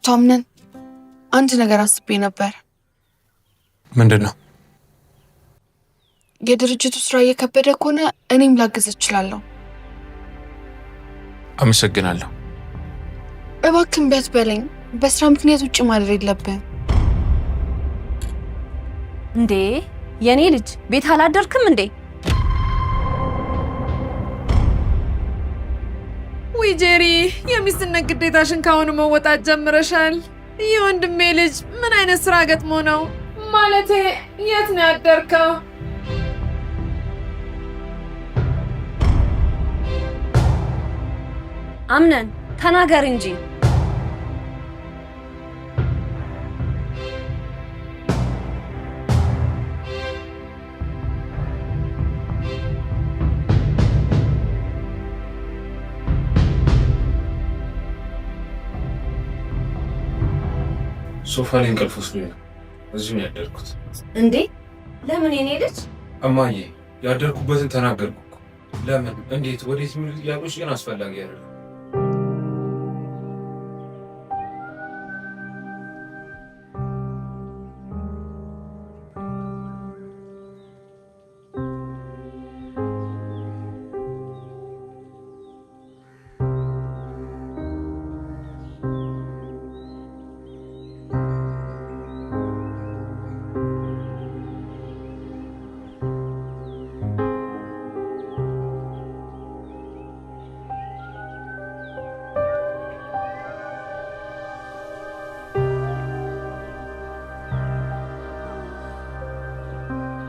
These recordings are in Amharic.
አምነን አንድ ነገር አስቤ ነበር። ምንድነው? የድርጅቱ ስራ እየከበደ ከሆነ እኔም ላግዝ እችላለሁ። አመሰግናለሁ። እባክህ እምቢ አትበለኝ። በስራ ምክንያት ውጭ ማደር የለብህም። እንዴ የኔ ልጅ ቤት አላደርክም እንዴ? ወይ ጄሪ፣ የሚስትነት ግዴታሽን ካሁኑ መወጣት ጀምረሻል። የወንድሜ ልጅ ምን አይነት ስራ ገጥሞ ነው? ማለቴ የት ነው ያደርከው? አምነን ተናገር እንጂ። ሶፋ ላይ እንቅልፍ ወስዶኝ ነው እዚሁ ነው ያደርኩት። እንዴ ለምን የኔ ልጅ? እማዬ ያደርኩበትን ተናገርኩ እኮ። ለምን እንዴት ወዴት የሚሉ ጥያቄዎች ግን አስፈላጊ አይደለም።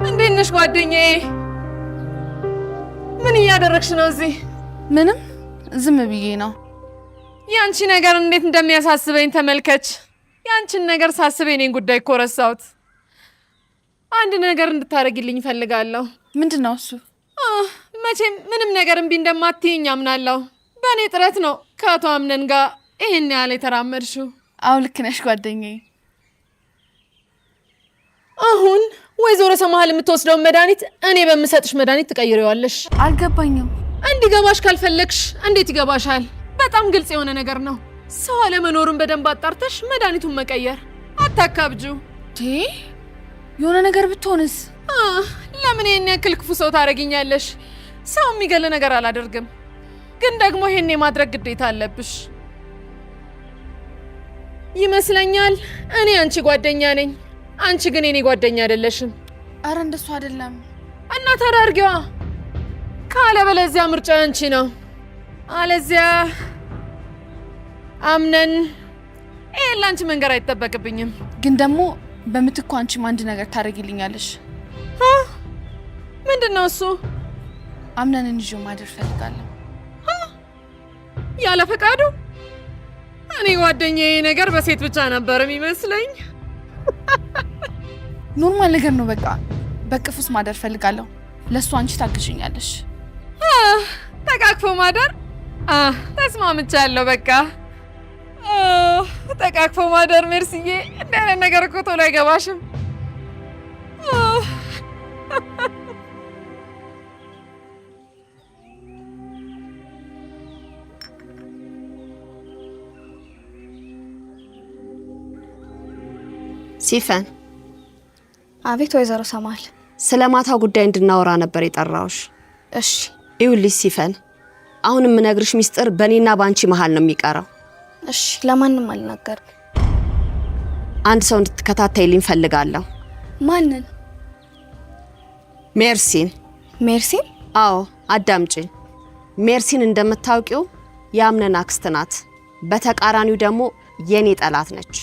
እንዴት ነሽ ጓደኛዬ? ምን እያደረግሽ ነው እዚህ? ምንም፣ ዝም ብዬ ነው። ያንቺ ነገር እንዴት እንደሚያሳስበኝ ተመልከች። ያንቺን ነገር ሳስብ የኔን ጉዳይ እኮ ረሳሁት። አንድ ነገር እንድታደርጊልኝ እፈልጋለሁ። ምንድነው እሱ? መቼም ምንም ነገር እምቢ እንደማትይኝ አምናለሁ። በእኔ ጥረት ነው ከአቶ አምነን ጋር ይሄን ያህል የተራመድሽው። አዎ ልክ ነሽ ጓደኛዬ። አሁን ወይዘሮ ሰማሃል የምትወስደውን መድኃኒት እኔ በምሰጥሽ መድኃኒት ትቀይሪዋለሽ። አልገባኝም። እንዲገባሽ ካልፈለግሽ እንዴት ይገባሻል? በጣም ግልጽ የሆነ ነገር ነው። ሰው አለመኖሩን በደንብ አጣርተሽ መድኃኒቱን መቀየር። አታካብጁ። የሆነ ነገር ብትሆንስ? ለምን ይሄን ያክል ክፉ ሰው ታደርጊኛለሽ? ሰው የሚገል ነገር አላደርግም፣ ግን ደግሞ ይሄን የማድረግ ግዴታ አለብሽ ይመስለኛል። እኔ አንቺ ጓደኛ ነኝ፣ አንቺ ግን የኔ ጓደኛ አይደለሽም። አረ እንደሱ አይደለም። እና ታዳርጊዋ። ካለበለዚያ ምርጫ አንቺ ነው። አለዚያ አምነን ይሄን ላንቺ መንገር አይጠበቅብኝም። ግን ደግሞ በምትኩ አንቺም አንድ ነገር ታደርጊልኛለሽ። ምንድነው እሱ? አምነንን ይዤ ማደር ፈልጋለሁ። ያለ ፈቃዱ? እኔ ጓደኛዬ ነገር በሴት ብቻ ነበር የሚመስለኝ። ኖርማል ነገር ነው። በቃ በቅፉስ ማደር ፈልጋለሁ። ለሱ አንቺ ታግዥኛለሽ። ተቃቅፎ ማደር? ተስማምቻለሁ። በቃ ተቃቅፎ ማደር። ሜርሲዬ፣ እንደ ነገር እኮ ቶሎ አይገባሽም። ሲፈን። አቤት ወይዘሮ ሰማል። ስለ ማታው ጉዳይ እንድናወራ ነበር የጠራውሽ። እሺ ይኸውልሽ ሲፈን፣ አሁን የምነግርሽ ሚስጥር በእኔና ባንቺ መሃል ነው የሚቀረው። እሺ ለማንም አልናገርም። አንድ ሰው እንድትከታተይልኝ ፈልጋለሁ። ማንን? ሜርሲን። ሜርሲን? አዎ አዳምጪ። ሜርሲን እንደምታውቂው የአምነን አክስት ናት። በተቃራኒው ደግሞ የኔ ጠላት ነች።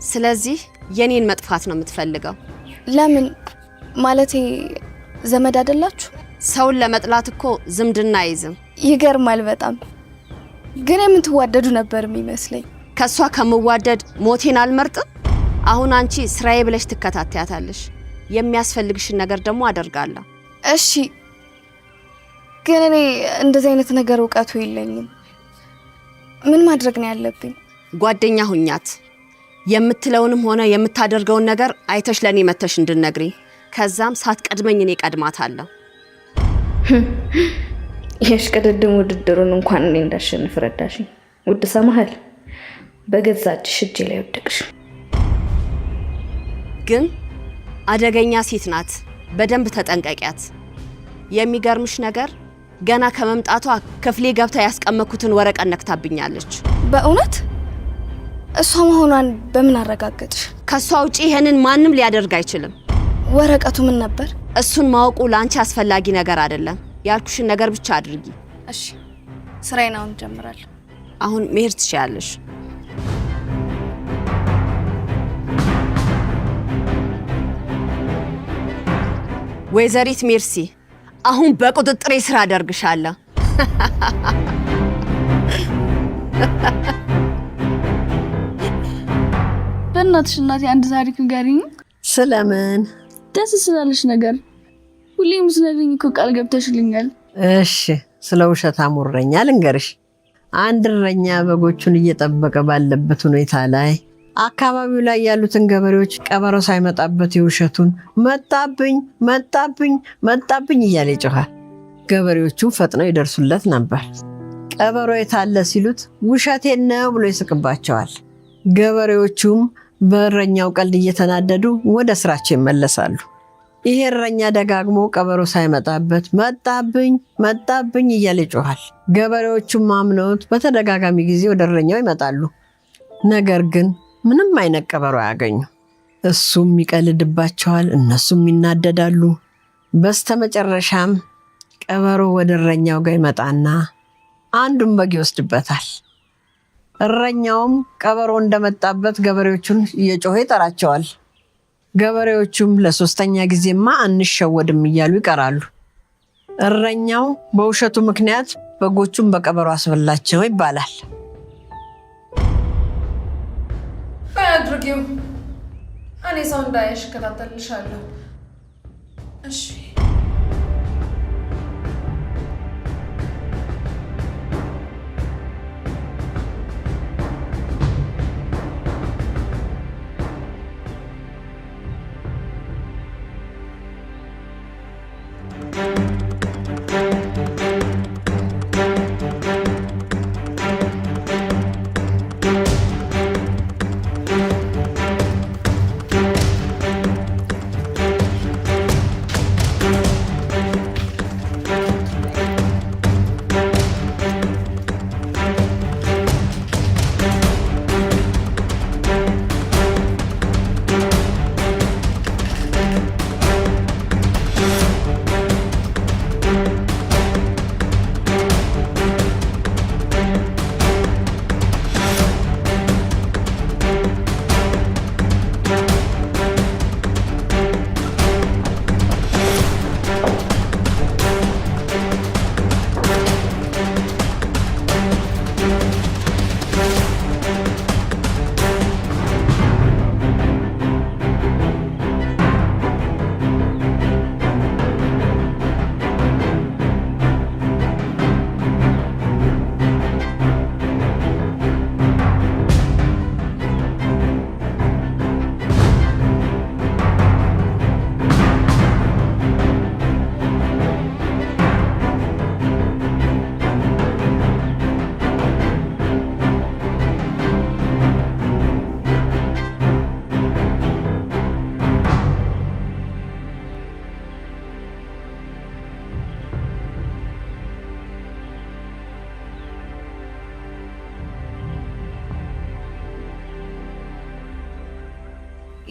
ስለዚህ የኔን መጥፋት ነው የምትፈልገው። ለምን? ማለቴ ዘመድ አይደላችሁ? ሰውን ለመጥላት እኮ ዝምድና አይዝም። ይገርማል በጣም። ግን የምትዋደዱ ነበር የሚመስለኝ። ከሷ ከምዋደድ ሞቴን አልመርጥም። አሁን አንቺ ስራዬ ብለሽ ትከታተያታለሽ። የሚያስፈልግሽን ነገር ደግሞ አደርጋለሁ። እሺ፣ ግን እኔ እንደዚህ አይነት ነገር እውቀቱ የለኝም። ምን ማድረግ ነው ያለብኝ? ጓደኛ ሁኛት። የምትለውንም ሆነ የምታደርገውን ነገር አይተሽ ለኔ መተሽ እንድነግሪ። ከዛም ሳትቀድመኝ እኔ ቀድማታለሁ። የሽቅድድም ውድድሩን እንኳን እኔ እንዳሸንፍ ረዳሽኝ። ውድ ሰማሃል በገዛችሽ እጄ ላይ ወደቅሽ። ግን አደገኛ ሴት ናት። በደንብ ተጠንቀቂያት። የሚገርምሽ ነገር ገና ከመምጣቷ ክፍሌ ገብታ ያስቀመጥኩትን ወረቀት ነክታብኛለች። በእውነት እሷ መሆኗን በምን አረጋገጥሽ? ከሷ ውጪ ይሄንን ማንም ሊያደርግ አይችልም። ወረቀቱ ምን ነበር? እሱን ማወቁ ላንቺ አስፈላጊ ነገር አይደለም። ያልኩሽን ነገር ብቻ አድርጊ። እሺ፣ ስራዬን አሁን ጀምራለሁ። አሁን መሄድ ትችያለሽ። ወይዘሪት ሜርሲ፣ አሁን በቁጥጥሬ ስራ አደርግሻለሁ። በእናትሽ እናቴ አንድ ታሪክ ንገሪኝ። ስለምን? ደስ ስላለሽ ነገር ሁሌም ስለልኝ እኮ ቃል ገብተሽልኛል። እሺ፣ ስለ ውሸታም እረኛ ልንገርሽ። አንድ እረኛ በጎቹን እየጠበቀ ባለበት ሁኔታ ላይ አካባቢው ላይ ያሉትን ገበሬዎች ቀበሮ ሳይመጣበት የውሸቱን መጣብኝ መጣብኝ መጣብኝ እያለ ይጮኻል። ገበሬዎቹም ፈጥነው ይደርሱለት ነበር። ቀበሮ የታለ ሲሉት ውሸቴን ነው ብሎ ይስቅባቸዋል። ገበሬዎቹም በእረኛው ቀልድ እየተናደዱ ወደ ስራቸው ይመለሳሉ። ይሄ እረኛ ደጋግሞ ቀበሮ ሳይመጣበት መጣብኝ መጣብኝ እያለ ይጮኻል። ገበሬዎቹም አምነውት በተደጋጋሚ ጊዜ ወደ እረኛው ይመጣሉ። ነገር ግን ምንም አይነት ቀበሮ አያገኙ። እሱም ይቀልድባቸዋል፣ እነሱም ይናደዳሉ። በስተመጨረሻም ቀበሮ ወደ እረኛው ጋር ይመጣና አንዱን በግ ይወስድበታል። እረኛውም ቀበሮ እንደመጣበት ገበሬዎቹን እየጮኸ ይጠራቸዋል። ገበሬዎቹም ለሶስተኛ ጊዜማ አንሸወድም እያሉ ይቀራሉ። እረኛው በውሸቱ ምክንያት በጎቹን በቀበሮ አስበላቸው ይባላል። አድርጊው። እኔ ሰው እንዳይሽ እከታተልሻለሁ። እሺ።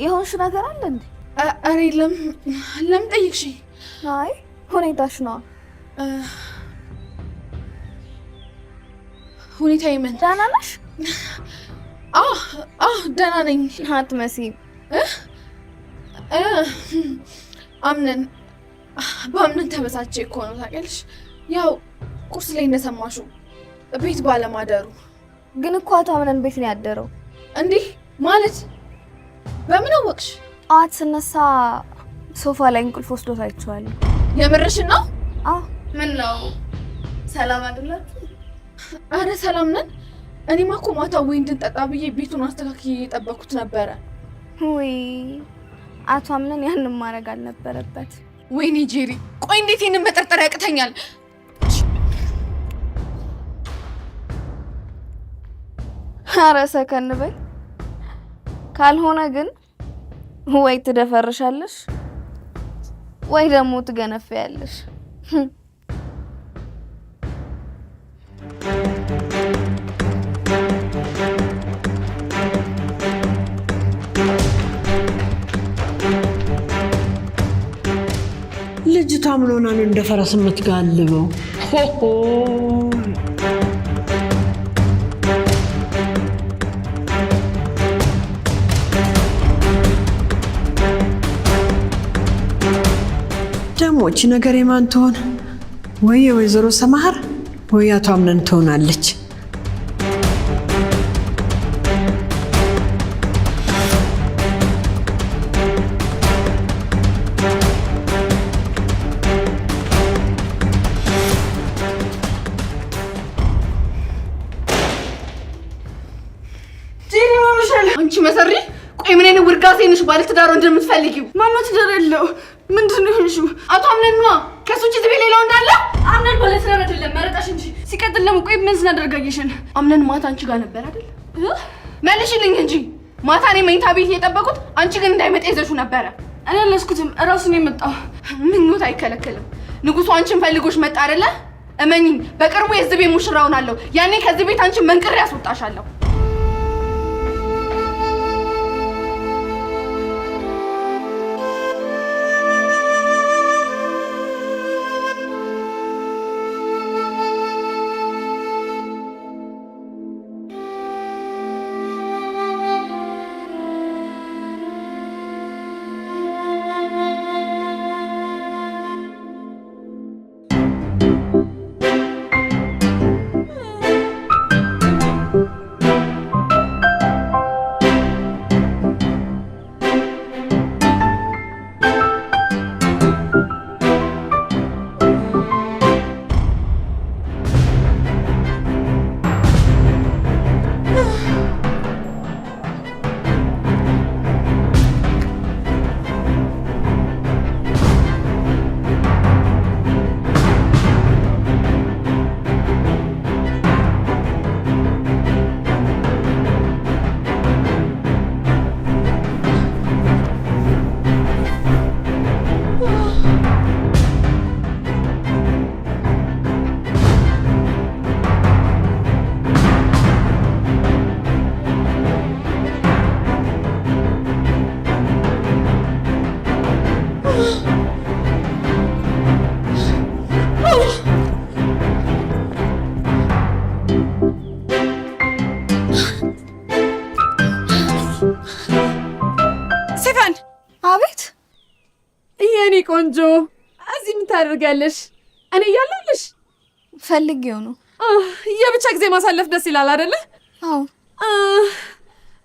የሆንሽ ነገር አለ እንዴ? አሬ ለምን ጠይቅሽ? አይ ሁኔታሽ ነው። ሁኔታዬ ምን? ደህና ነሽ? ደህና ነኝ። አትመስይም። በአምነን ተበሳጨ እኮ ነው ታውቂያለሽ። ያው ቁርስ ላይ እንደሰማሽው ቤት ባለማደሩ። ግን እኮ አቶ አምነን ቤት ነው ያደረው። እንዲህ ማለት በምን አወቅሽ? ጠዋት ስነሳ ሶፋ ላይ እንቅልፍ ወስዶት አይቼዋለሁ። የምርሽን ነው? አዎ። ምን ነው ሰላም አይደላችሁ? አረ ሰላም ነን። እኔማ እኮ ማታ ወይ እንድንጠጣ ብዬ ቤቱን አስተካክዬ እየጠበኩት ነበረ። ወይ አቶ አምነን ያንን ማድረግ አልነበረበት። ወይኔ ጄሪ፣ ቆይ እንዴት ይሄንን መጠርጠር ያቅተኛል? ኧረ ሰከን በይ። ካልሆነ ግን ወይ ትደፈርሻለሽ ወይ ደግሞ ትገነፊያለሽ። ልጅቷ ምን ሆና ነው እንደ ፈረስ የምትጋልበው? ደሞች ነገር የማን ትሆን? ወይ የወይዘሮ ሰማሃር ወይ አቶ አምነን ትሆናለች። አንቺ መሰሪ ቆይ ምን አይነት ውርጋሴ ነሽ? ባለትዳር እንደምትፈልጊው ማነው ትዳር ያለው? ምንድነው ይሁንሽው? አቶ አምነን ነው ከሱ ውጪ ዝቤ ሌላው እንዳለ አምነን ባለትዳር አይደለም መረጣሽ እንጂ። ሲቀጥል ለምን ቆይ ምን ስናደርጋየሽን? አምነን ማታ አንቺ ጋር ነበር አይደል? መልሽልኝ እንጂ ማታ እኔ መኝታ ቤት የጠበቁት አንቺ ግን እንዳይመጣ ይዘሽው ነበረ። እኔ አላስኩትም እራሱ ነው የመጣው። ምኞት አይከለከልም። ንጉሱ አንቺን ፈልጎሽ መጣ አይደለ? እመኚኝ በቅርቡ የዚህ ቤት ሙሽራውን አለው። ያኔ ከዚህ ቤት አንቺን መንቅሬ ያስወጣሻለሁ። ቆንጆ እዚህ ምን ታደርጋለሽ? እኔ እያለሁልሽ ፈልጌው ነው። የብቻ ጊዜ ማሳለፍ ደስ ይላል አይደለ? አዎ።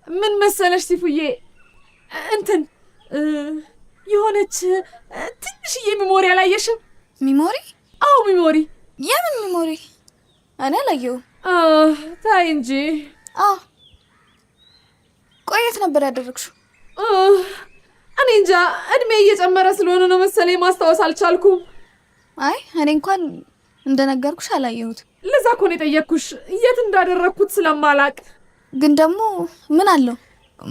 ምን መሰለሽ ሲፉዬ፣ እንትን የሆነች ትንሽዬ ሚሞሪ አላየሽም? ሚሞሪ? አዎ ሚሞሪ። የምን ሚሞሪ? እኔ አላየሁም። ታይ እንጂ። ቆየት ነበር ያደረግሽው? እኔ እንጃ እድሜ እየጨመረ ስለሆነ ነው መሰለኝ ማስታወስ አልቻልኩም። አይ እኔ እንኳን እንደነገርኩሽ አላየሁት። ለዛ እኮ ነው የጠየቅኩሽ የት እንዳደረግኩት ስለማላቅ። ግን ደግሞ ምን አለው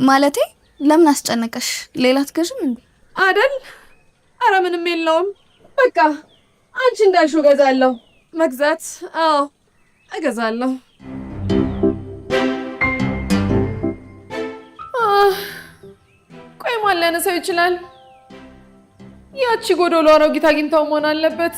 ማለቴ ለምን አስጨነቀሽ? ሌላ አትገዥም እንዴ? አይደል? አረ ምንም የለውም። በቃ አንቺ እንዳልሽው እገዛለሁ። መግዛት? አዎ እገዛለሁ። ቆይ ማን ሊያነሳው ይችላል? ያቺ ጎዶሎ አሮጊት አግኝታው መሆን አለበት።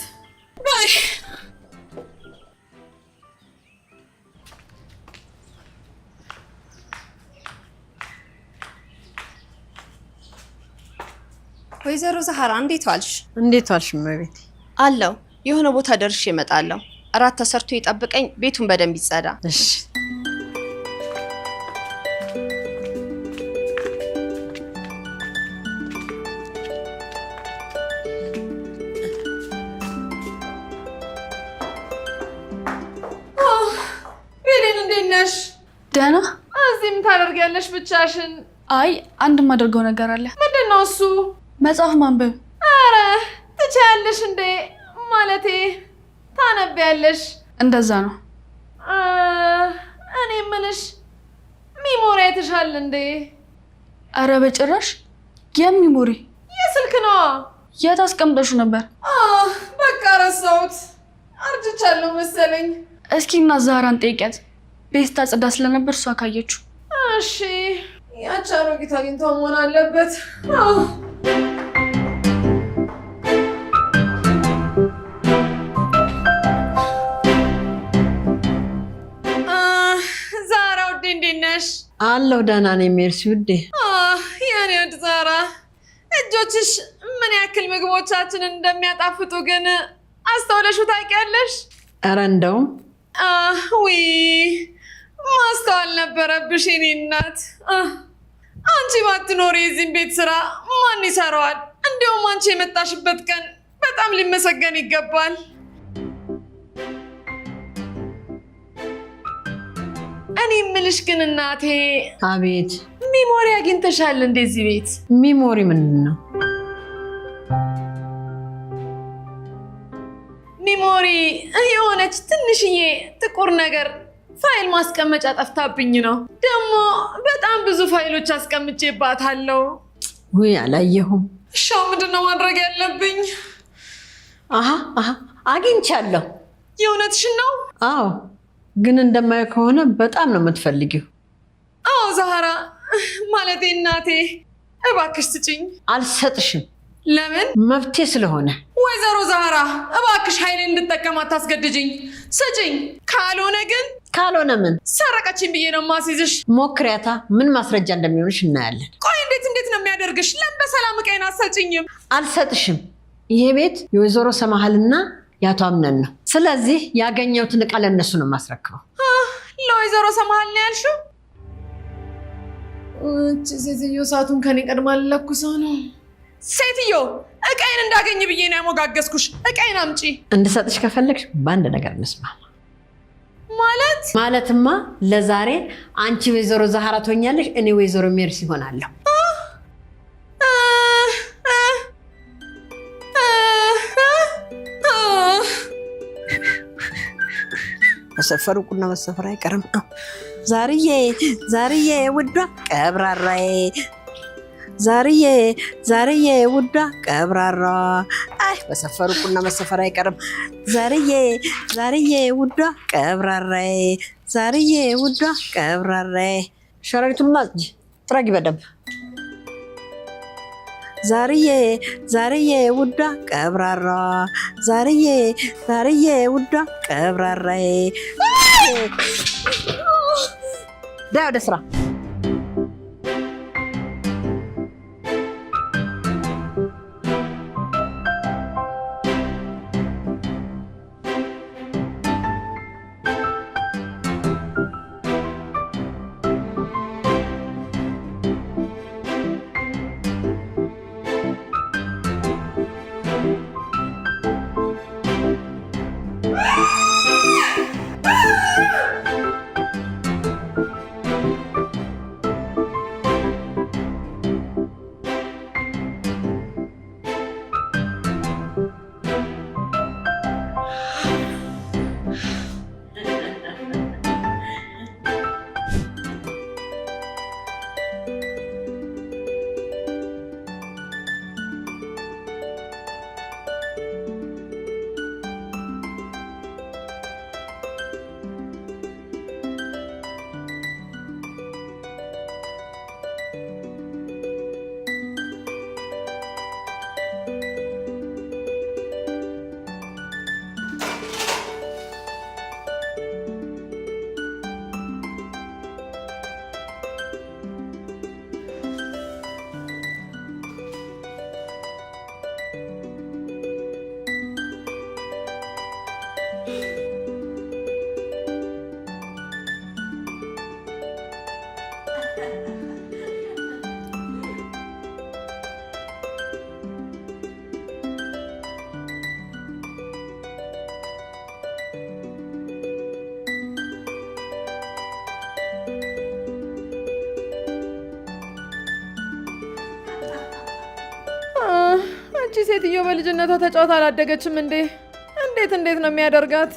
ወይዘሮ ዛህራ እንዴት ዋልሽ? እንዴት ዋልሽ እመቤቴ? አለው የሆነ ቦታ ደርሼ እመጣለሁ። እራት ተሰርቶ ይጠብቀኝ። ቤቱን በደንብ ይጸዳ። እሺ። ቤሌን እንዴት ነሽ? ደህና። እዚህ ምን ታደርጊያለሽ ብቻሽን? አይ አንድ የማደርገው ነገር አለ። ምንድን ነው እሱ? መጽሐፍ ማንበብ። አረ ትችያለሽ እንዴ? ማለቴ ታነቢያለሽ? እንደዛ ነው። እኔ የምልሽ አይተሻል እንዴ? አረ በጭራሽ። የሚሞሪ የስልክ ነው። የት አስቀምጠሽው ነበር? በቃ ረሳሁት። አርጅቻለሁ መሰለኝ። እስኪ እና ዛራን ጠይቂያት። ቤት ታጽዳ ስለነበር እሷ ካየችው። እሺ ያቺ አሮጊት አግኝታው መሆን አለበት። ዛራ ውዴ እንዴት ነሽ? አለሁ ደህና ነኝ ሜርሲ ውዴ። የኔ ውድ ዛራ እጆችሽ ምን ያክል ምግቦቻችንን እንደሚያጣፍጡ ግን አስተውለሽው ታውቂያለሽ? ኧረ እንደውም ውይ ማስተዋል ነበረብሽ የኔ እናት። አንቺ ባትኖሪ የዚህን ቤት ስራ ማን ይሰራዋል? እንዲያውም አንቺ የመጣሽበት ቀን በጣም ሊመሰገን ይገባል። እኔ የምልሽ ግን እናቴ። አቤት። ሚሞሪ አግኝተሻል እንደዚህ ቤት? ሚሞሪ ምንድን ነው? ሚሞሪ የሆነች ትንሽዬ ጥቁር ነገር ፋይል ማስቀመጫ ጠፍታብኝ ነው። ደግሞ በጣም ብዙ ፋይሎች አስቀምጬባታለሁ። ውይ አላየሁም። እሻው ምንድን ነው ማድረግ ያለብኝ? አግኝቻለሁ። የእውነትሽን ነው? አዎ፣ ግን እንደማየው ከሆነ በጣም ነው የምትፈልጊው። አዎ ዛራ፣ ማለቴ እናቴ፣ እባክሽ ስጭኝ። አልሰጥሽም። ለምን? መብቴ ስለሆነ። ወይዘሮ ዛራ እባክሽ ኃይሌን እንድጠቀም አታስገድጅኝ። ስጭኝ። ካልሆነ ግን። ካልሆነ ምን? ሰረቀችኝ ብዬ ነው ማስይዝሽ። ሞክሪያታ። ምን ማስረጃ እንደሚሆንሽ እናያለን። ቆይ እንዴት ነው የሚያደርግሽ? ለምን በሰላም ዕቃዬን አትሰጭኝም? አልሰጥሽም። ይሄ ቤት የወይዘሮ ሰማሃልና የአቶ አምነን ነው። ስለዚህ ያገኘሁትን ዕቃ ለእነሱ ነው የማስረክበው። ለወይዘሮ ሰማሃል ነው ያልሽው? እቺ ሴትዮ ሰዓቱን ከኔ ቀድማ ልለኩሰው ነው። ሴትዮ ዕቃዬን እንዳገኝ ብዬ ነው ያሞጋገስኩሽ። ዕቃዬን አምጪ። እንድሰጥሽ ከፈለግሽ በአንድ ነገር እንስማማ። ማለትማ ለዛሬ አንቺ ወይዘሮ ዛህራ ትሆኛለሽ፣ እኔ ወይዘሮ ሜርሲ ይሆናለሁ። መሰፈሩ ቁና መሰፈር አይቀርም። ዛርዬ ውዷ ቀብራራዬ፣ ዛርዬ ውዷ ቀብራራ። አይ መሰፈሩ ቁና መሰፈር አይቀርም። ዛርዬ ውዷ ቀብራራዬ፣ ዛርዬ ውዷ ቀብራራዬ። ሸረሪቱን ማጽጂ፣ ጥረጊ በደንብ። ዛርዬ ውዷ ቀብራራ፣ ዛርዬ ውዷ ቀብራራዬ። ዳይ ወደ ስራ። እቺ ሴትዮ በልጅነቷ ተጫውታ አላደገችም እንዴ? እንዴት ነው የሚያደርጋት?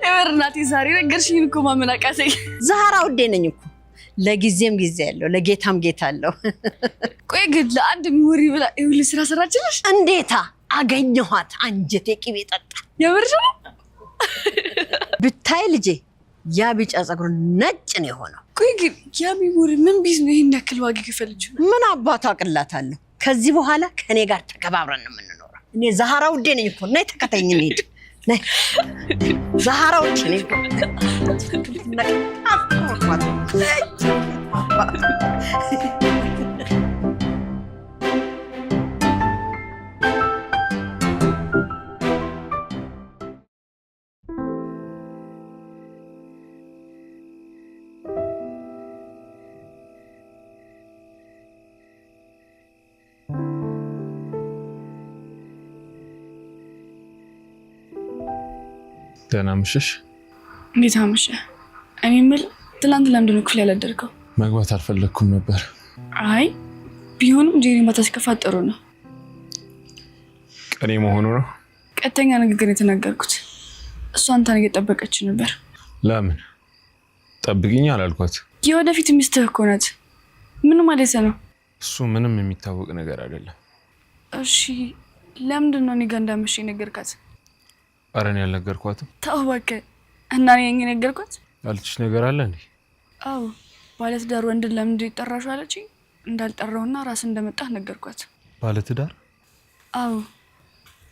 የበርናቴ ዛሬ ነገርሽኝ እኮ ማመን አቃተኝ። ዛህራ ውዴ ነኝ እኮ ለጊዜም ጊዜ ያለው ለጌታም ጌታ አለው። ቆይ ግን ለአንድ ሚሞሪ ብላ ይኸውልሽ ስራ ሰራችልሽ? እንዴታ አገኘኋት። አንጀቴ ቅቤ ጠጣ። የምርሽ ነው? ብታይ ልጄ ያ ቢጫ ፀጉር ነጭ ነው የሆነው። ቆይ ግን ያ ሚሞሪ ምን ቢዝ ነው ይሄን ያክል ዋጋ ከፈልችው? ምን አባቱ አቅላታለሁ። ከዚህ በኋላ ከኔ ጋር ተከባብረን ነው የምንኖረው። እኔ ዛህራ ውዴ ነኝ እኮ ነይ ተከተይኝ እንሂድ። ነይ ዛህራ ውዴ ነኝ እኮ ደህና ምሽሽ። እንዴት አመሸ? እኔ የምልህ ትናንት ለምንድን ነው ክፍል ያላደርከው? መግባት አልፈለግኩም ነበር። አይ ቢሆንም ጄሪ ማታ ሲከፋት ጥሩ ነው። ቀኔ መሆኑ ነው? ቀጥተኛ ንግግር የተናገርኩት። እሷ አንተን እየጠበቀች ነበር። ለምን? ጠብቂኝ አላልኳት? የወደፊት ሚስትህ እኮ ናት። ምን ማለት ነው? እሱ ምንም የሚታወቅ ነገር አይደለም። እሺ ለምንድን ነው እኔ ጋር እንዳመሸ ነገርካት? ኧረ እኔ አልነገርኳትም። ተው እባክህ። እና እኔ ነገርኳት? ያልችሽ ነገር አለ እንዴ? አዎ ባለትዳር ወንድን ለምንድን ይጠራሽ አለችኝ። እንዳልጠራውና ራስ እንደመጣህ ነገርኳት። ባለትዳር? አዎ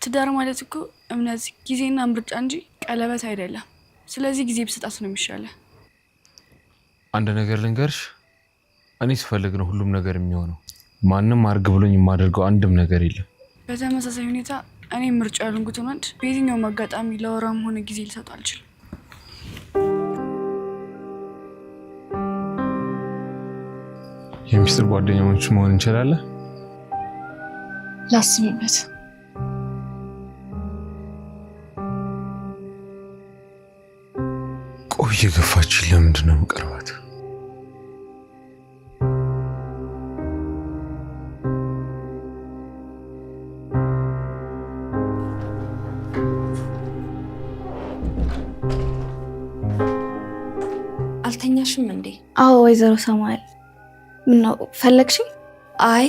ትዳር ማለት እኮ እምነት፣ ጊዜና ምርጫ እንጂ ቀለበት አይደለም። ስለዚህ ጊዜ ብስጣት ነው የሚሻለው። አንድ ነገር ልንገርሽ፣ እኔ ስፈልግ ነው ሁሉም ነገር የሚሆነው። ማንም አርግ ብሎኝ የማደርገው አንድም ነገር የለም። በተመሳሳይ ሁኔታ እኔ ምርጫ ያልንኩትን ወንድ በየትኛውም አጋጣሚ ለወራም ሆነ ጊዜ ልሰጠው አልችልም። የሚስጥር ጓደኛሞች መሆን እንችላለን? ላስብበት። ቆይ የገፋችን ለምንድን ነው የምቀርባት? አልተኛሽም እንዴ? አዎ ወይዘሮ ሰማል ምን ነው ፈለግሽኝ? አይ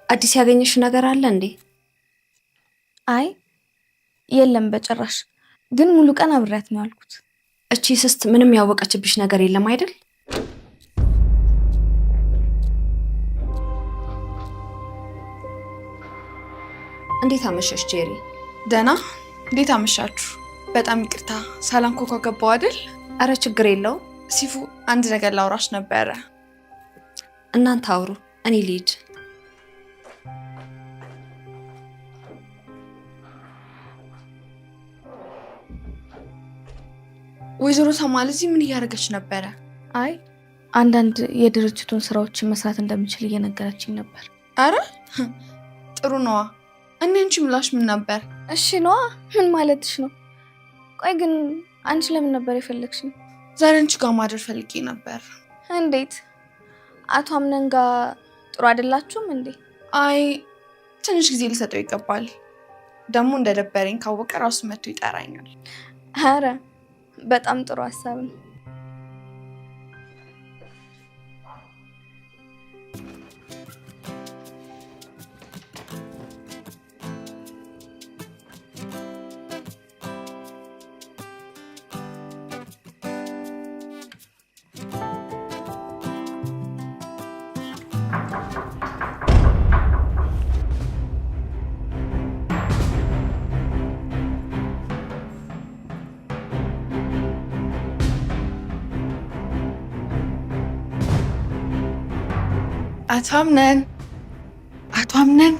አዲስ ያገኘሽ ነገር አለ እንዴ? አይ የለም በጭራሽ። ግን ሙሉ ቀን አብሬያት ነው ያልኩት። እቺ ስስት ምንም ያወቀችብሽ ነገር የለም አይደል? እንዴት አመሸሽ ጄሪ? ደህና። እንዴት አመሻችሁ? በጣም ይቅርታ ሳላንኳኳ ገባሁ አይደል? አረ ችግር የለው። ሲፉ አንድ ነገር ላውራሽ ነበረ። እናንተ አውሩ፣ እኔ ልሂድ። ወይዘሮ ሰማል እዚህ ምን እያደረገች ነበረ? አይ አንዳንድ የድርጅቱን ስራዎችን መስራት እንደምችል እየነገረችኝ ነበር። አረ ጥሩ ነዋ። እኔ አንቺ ምላሽ ምን ነበር? እሺ ነዋ። ምን ማለትሽ ነው? ቆይ ግን አንቺ ለምን ነበር የፈለግሽኝ? ዛሬ አንቺ ጋር ማደር ፈልጌ ነበር። እንዴት? አቶ አምነን ጋር ጥሩ አይደላችሁም እንዴ? አይ ትንሽ ጊዜ ሊሰጠው ይገባል። ደግሞ እንደደበረኝ ካወቀ ራሱ መጥቶ ይጠራኛል። አረ በጣም ጥሩ ሀሳብ ነው። አቶ አምነን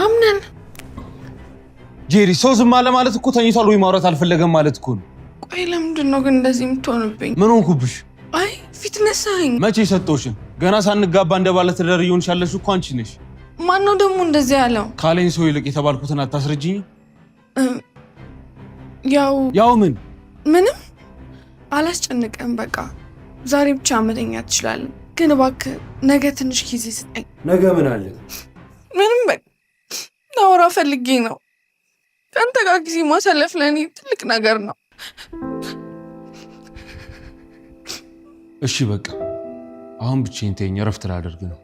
አምነን ጄሪ ሰው ዝም አለ ማለት እኮ ተኝቷል ወይ ማውራት አልፈለገም ማለት እኮ ነው። ቆይ ለምንድን ነው ግን እንደዚህ የምትሆንብኝ? ምን ሆንኩብሽ? አይ ፊት ነሳኸኝ። መቼ ሰጠውሽን? ገና ሳንጋባ እንደ ባለ ትዳር እየሆንሽ ያለሽ እኮ አንቺ ነሽ። ማን ነው ደግሞ እንደዚህ ያለው? ካለኝ ሰው ይልቅ የተባልኩትን አታስረጅኝ። ያው ምንም አላስጨንቅም። በቃ ዛሬ ብቻ መተኛት ትችላለህ። ግን እባክህ ነገ ትንሽ ጊዜ ስጠኝ። ነገ ምን አለ? ምንም በቃ ላወራ ፈልጌ ነው። ከአንተ ጋር ጊዜ ማሳለፍ ለእኔ ትልቅ ነገር ነው። እሺ በቃ አሁን ብቻዬን ተይኝ፣ እረፍት ላደርግ ነው።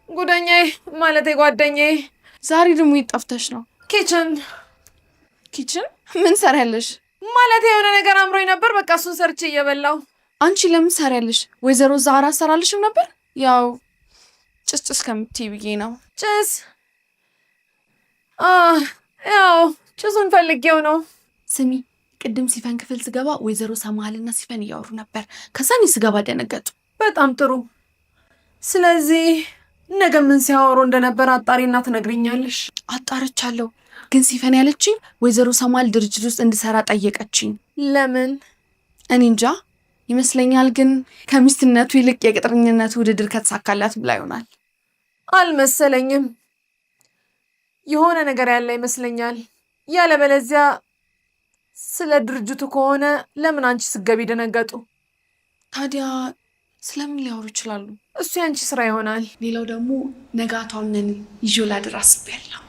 ጉደኛዬ ማለቴ ጓደኛዬ፣ ዛሬ ደግሞ ይጠፍተሽ ነው? ኪችን ምን ሰሪያለሽ? ማለቴ የሆነ ነገር አምሮኝ ነበር፣ በቃ እሱን ሰርቼ እየበላው። አንቺ ለምን ሰሪያለሽ? ወይዘሮ ዛራ ሰራልሽም ነበር? ያው ጭስ ከምትይ ብዬ ነው። ጭስ? ያው ጭሱን ፈልጌው ነው። ስሚ፣ ቅድም ሲፈን ክፍል ስገባ ወይዘሮ ሰማልና ሲፈን እያወሩ ነበር። ከዛ እኔ ስገባ ደነገጡ። በጣም ጥሩ። ስለዚህ ነገ ምን ሲያወሩ እንደነበር አጣሪና ትነግሪኛለሽ። አጣርቻለሁ፣ ግን ሲፈን ያለችኝ ወይዘሮ ሰማል ድርጅት ውስጥ እንድሰራ ጠየቀችኝ። ለምን? እኔ እንጃ ይመስለኛል፣ ግን ከሚስትነቱ ይልቅ የቅጥረኝነቱ ውድድር ከተሳካላት ብላ ይሆናል። አልመሰለኝም። የሆነ ነገር ያለ ይመስለኛል። ያለበለዚያ ስለ ድርጅቱ ከሆነ ለምን አንቺ ስገቢ ደነገጡ? ታዲያ ስለምን ሊያወሩ ይችላሉ? እሱ ያንቺ ስራ ይሆናል። ሌላው ደግሞ ነጋቷንን ይዤው ላድር አስቤያለሁ።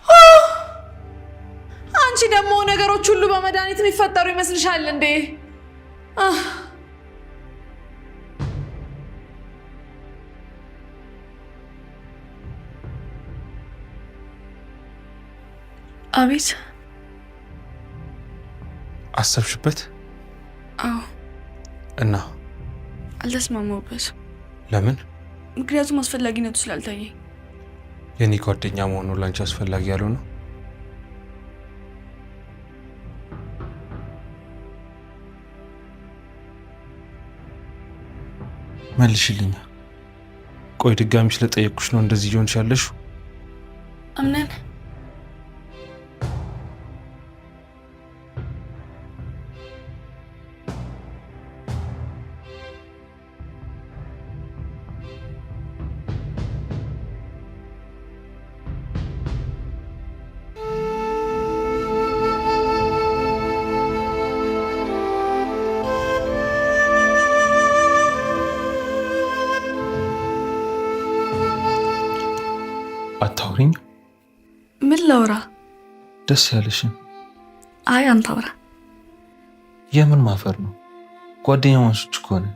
አንቺ ደግሞ ነገሮች ሁሉ በመድኃኒት የሚፈጠሩ ይመስልሻል እንዴ? አቤት። አሰብሽበት? አዎ። እና አልተስማማሁበት። ለምን? ምክንያቱም አስፈላጊነቱ ስላልታየኝ። የኔ ጓደኛ መሆኑ ላንቺ አስፈላጊ ያለው ነው? መልሽልኛ። ቆይ ድጋሚ ስለጠየቅኩሽ ነው እንደዚህ ሊሆን ቻለሽ? አምነን አታውሪኝ? ምን ላውራ? ደስ ያለሽን። አይ አንተ አውራ። የምን ማፈር ነው? ጓደኛ ማቾች እኮ ነን።